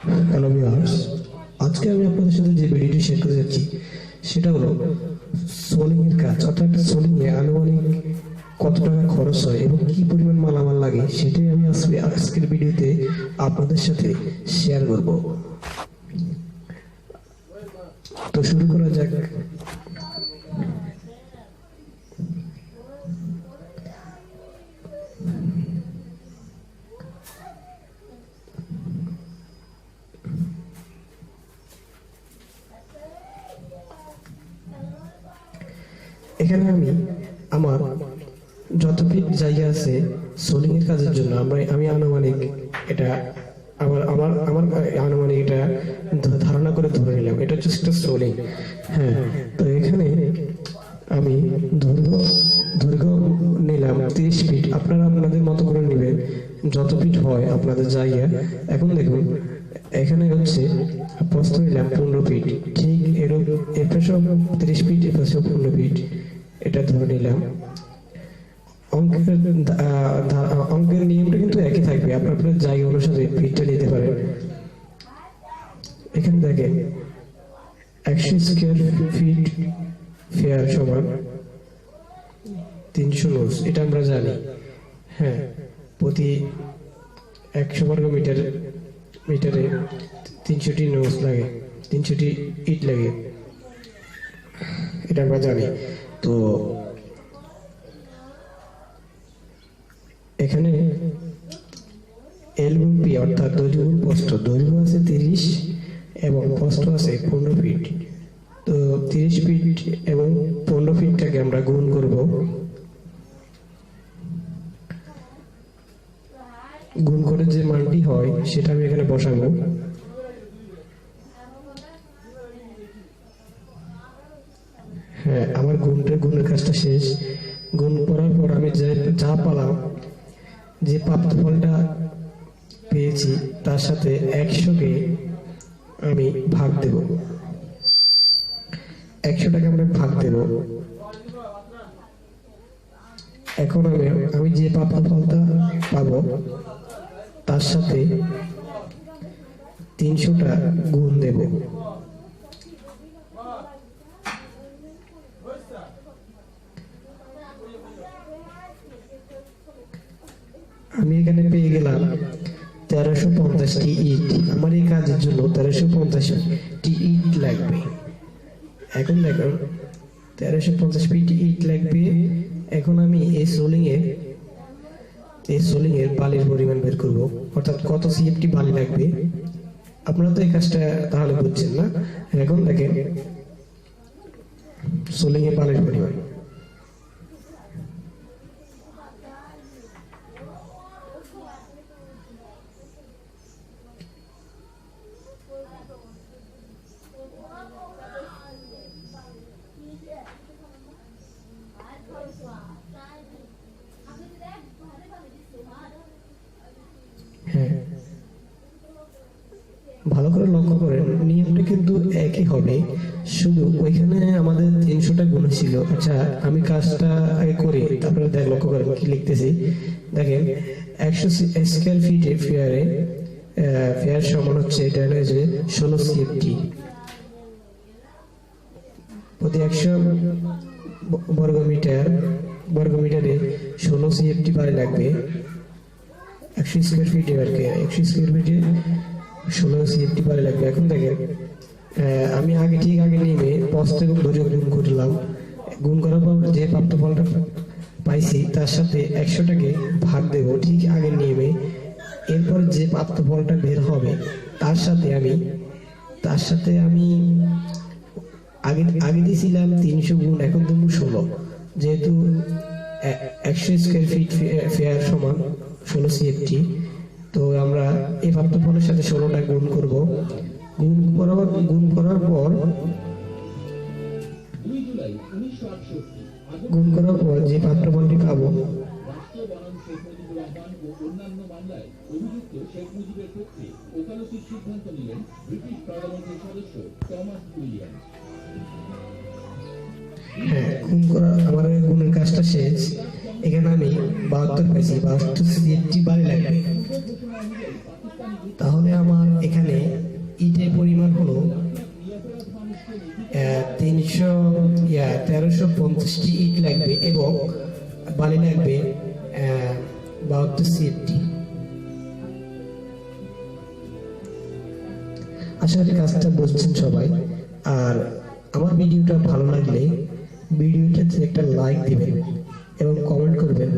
Hello viewers, আজকে আমি আপনাদের সাথে যে ভিডিওটি শেয়ার করতে যাচ্ছি সেটা হলো সোলিং এর কাজ, অর্থাৎ সোলিং এ আনুমানিক কত টাকা খরচ হয় এবং কি পরিমাণ মালামাল লাগে সেটাই আমি আজকের ভিডিওতে আপনাদের সাথে শেয়ার করব। তো শুরু করা যাক। এখানে আমি আমার যত ফিট জায়গা আছে সোলিং এর কাজের জন্য আমি আনুমানিক এটা আমার আনুমানিক এটা ধারণা করে ধরে নিলাম, এটা হচ্ছে একটা সোলিং। হ্যাঁ, তো এখানে আমি দৈর্ঘ্য নিলাম 30 ফিট। আপনারা আপনাদের মতো করে নেবেন যত ফিট হয় আপনাদের জায়গা। এখন দেখুন এখানে হচ্ছে প্রস্থ নিলাম 15 ফিট, ঠিক এরকম এপাশেও 30 ফিট, এপাশেও 15 ফিট, এটা ধরে নিলাম। অঙ্কের নিয়মটা কিন্তু একই থাকবে, আপনার জায়গা অনুসারে ফিটটা নিতে পারেন। এখানে দেখেন 100 স্কয়ার ফিট ফেয়ার সমান 300 নোস, এটা আমরা জানি। হ্যাঁ, প্রতি 100 বর্গ মিটারে 300টি নোস লাগে, 300টি ইট লাগে, এটা আমরা জানি। তো এখানে এল গুণ পি অর্থাৎ দৈর্ঘ্য গুণ প্রস্থ, দৈর্ঘ্য আছে 30 এবং প্রস্থ আছে 15 ফিট। তো 30 ফিট এবং 15 ফিটটাকে আমরা গুণ করব। গুণ করে যে মানটি হয় সেটা আমি এখানে বসাবো। হ্যাঁ, আমার গুণের কাজটা শেষ। গুণ করার পর আমি যা পেলাম, যে প্রাপ্ত ফলটা পেয়েছি তার সাথে 100কে আমি ভাগ দেব। 100টাকে আমরা ভাগ দেব। এখন আমি যে প্রাপ্ত ফলটা পাবো তার সাথে 300টা গুণ দেব। আমি এখানে পেয়ে গেলাম 1350টি ইট। আমার এই কাজের জন্য 1350টি ইট লাগবে। এখন দেখুন 1350 ফিট ইট লাগবে। এখন আমি এই সোলিং এর বালির পরিমাণ বের করব, অর্থাৎ কত সিএফটি বালি লাগবে। আপনারা তো এই কাজটা তাহলে বুঝছেন না। এখন দেখেন সোলিং এর বালির পরিমাণ। হ্যাঁ, ভালো করে লক্ষ্য করেন, নিয়মটা কিন্তু একই হবে, শুধু ওইখানে আমাদের 300টা গুণ ছিল। আচ্ছা, আমি কাজটা আগে করি, তারপরে লক্ষ্য করেন কি লিখতেছি। দেখেন 100 স্কয়ার ফিট ফেয়ার সমান হচ্ছে, এটা হচ্ছে 16 সিএফটি। প্রতি 100 বর্গমিটারে 16 সিএফটি বালি লাগবে। 100 স্কয়ার ফিটে 100 স্কয়ার ফিটে 16 সিএফটি বালি লাগবে। এখন দেখেন আমি আগে নেমে প্রস্থ এবং দৈর্ঘ্য গুণ করলাম। গুণ করার পর যে প্রাপ্ত ফলটা পাইছি তার সাথে 100টাকে ভাগ দেব ঠিক আগে নেমে। এরপর যে প্রাপ্ত ফলটা বের হবে তার সাথে আমি আগে দিয়েছিলাম 300 গুণ, এখন দেবো 16। যেহেতু 100 স্কয়ার ফিট ফেয়ার সমান 16 সিএফটি, তো আমরা এই প্রাপ্ত ফলের সাথে 16টা গুণ করব। গুণ করার পর যে প্রাপ্ত ফলটি পাবো আমার গুণের কাজটা শেষ। এখানে আমি 72 পাইছি, 72 সিএফটি বালি লাগবে। তাহলে আমার এখানে ইটের পরিমাণ হলো 1350টি ইট লাগবে এবং বালি লাগবে 72 সিএফটি। আশা করি কাজটা বুঝছেন সবাই। আর আমার ভিডিওটা ভালো লাগলে ভিডিওটাতে একটা লাইক দিবেন এবং কমেন্ট করবেন।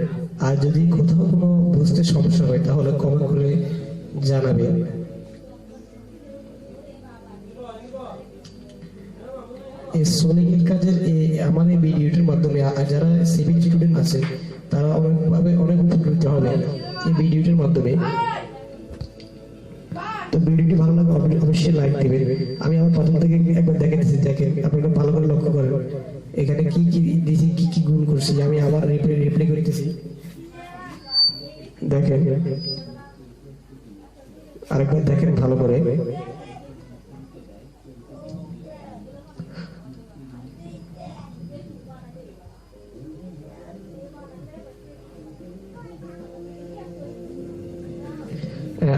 আর যদি কোথাও কোনো বুঝতে সমস্যা হয় তাহলে কমেন্ট করে জানাবেন। এই সোলিংয়ের কাজের আমার এই ভিডিওটির মাধ্যমে যারা সিভিল স্টুডেন্ট আছে তারা অনেক উপকৃত হবে এই ভিডিওটির মাধ্যমে। তো ভিডিওটি ভালো লাগলে অবশ্যই লাইক দিবেন। আমি আমার প্রথম থেকে একবার দেখাচ্ছি, দেখেন আপনারা ভালো করে লক্ষ্য করেন এখানে কি কি দিয়েছি, কি কি গুণ করছি। আমি আবার রিপ্লাই করতেছি, দেখেন আরেকবার দেখেন ভালো করে।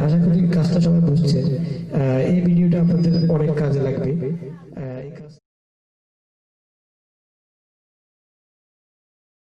আশা করি কাজটা সবাই বুঝছে। এই ভিডিওটা আপনাদের অনেক কাজে লাগবে।